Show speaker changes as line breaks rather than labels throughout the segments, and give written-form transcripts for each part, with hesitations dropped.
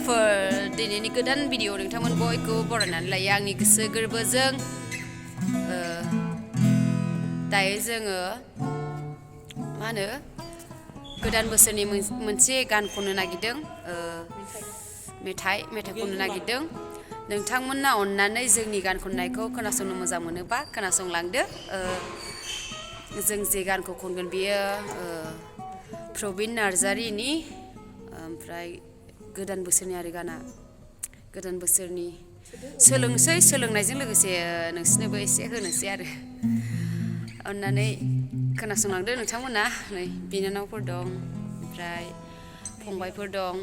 लोगोफोर दिनैनि गोदान भिडिअ नोंथांमोन बयखौ बरायनानै लायो आंनि गोसो गोरबोजों दायो जोङो मा होनो गोदान बोसोरनि मोनसे गान खननो नागिरदों मेथाइ खननो नागिरदों नोंथांमोना अननानै जोंनि गान खननायखौ खोनासंनो मोजां मोनोबा खोनासंलांदो जों जे गानखौ खनगोन बियो प्रबिन नार्जारिनि ओमफ्राय गोदान बोसोरनि आरो गाना गोदान बोसोरनि सोलोंनायजों लोगोसे नोंसिनोबो एसे होनोसै आरो अननानै खोनासंलांदो नोंथांमोना नै बिनानावफोर दं ओमफ्राय फंबायफोर दं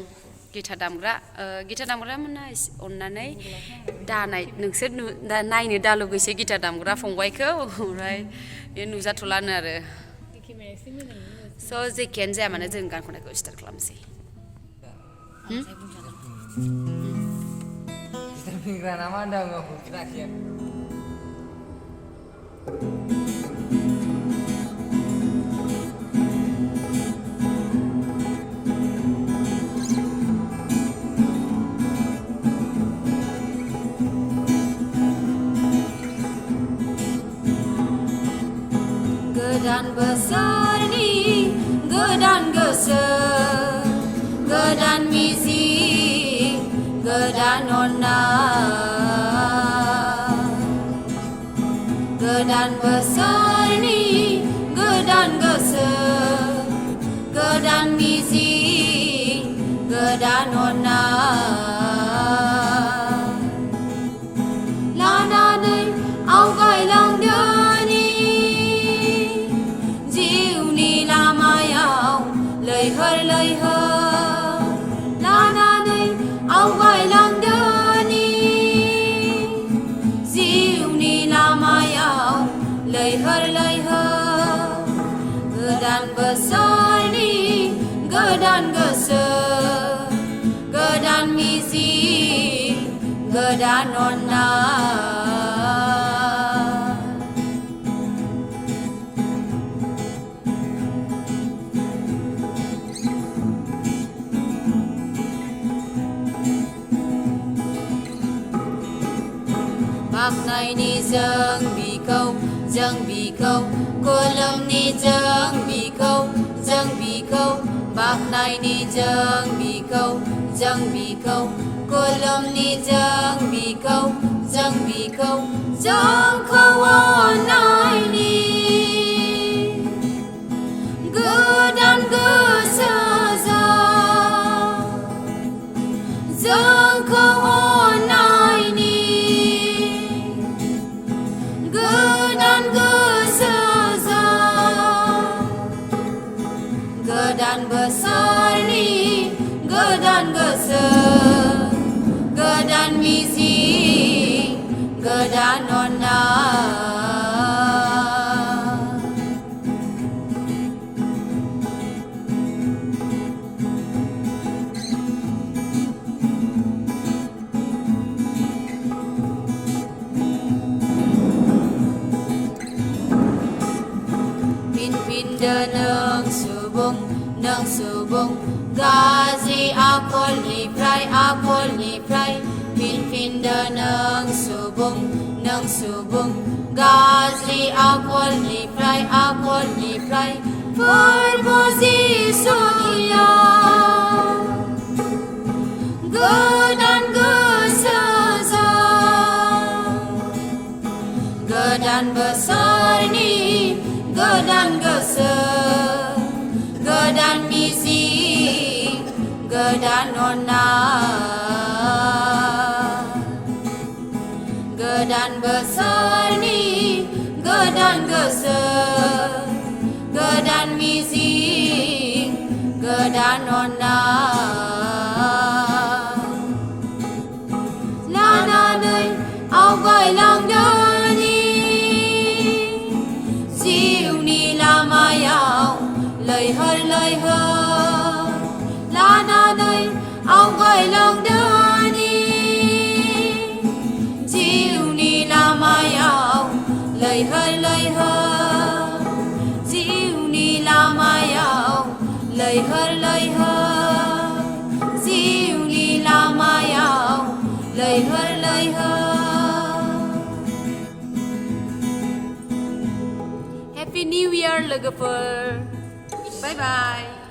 गिटार दामग्रा मोना अननानै नोंसोर नायनो दालुगैसो गिटार दामग्रा फंबायखौ ओमफ्राय बे नुजाथ'लानो आरो स' जेखियानो जाया मानो जों गान खननायखौ स्टार्ट खालामसै
nama anda nggak kira-kira
Godan besarni, godan gose, godan mizi, godan onna. Godan besarni, godan gose, godan mizi, godan onna. Lanane awgai langdani. Lời hơ la này awgai langdani diu ni lamayau lời hơ godan besar ni godan gese godan mizi godan onna Baknaini jeng bikau kolamni jeng bikau baknaini jeng bikau kolamni jeng bikau jeng kawanai godan gosaza jeng kawanai Godan besar ni, godan gese, godan mizi, godan onna. Pindah nang subung gazi akol ni prai pindah nang subung gazi akol ni prai posisinya godan gosaza godan besar ni godan gese godan mizi godan onna godan besar ni godan gese godan mizi godan onna lananai awgai langdani diu ni lamayau lời hơ lana này awgai langdani diu ni lamayau lời hơ diu ni lamayau lời hơ diu ni lama lầy hơ Happy New Year logoper. Bye bye.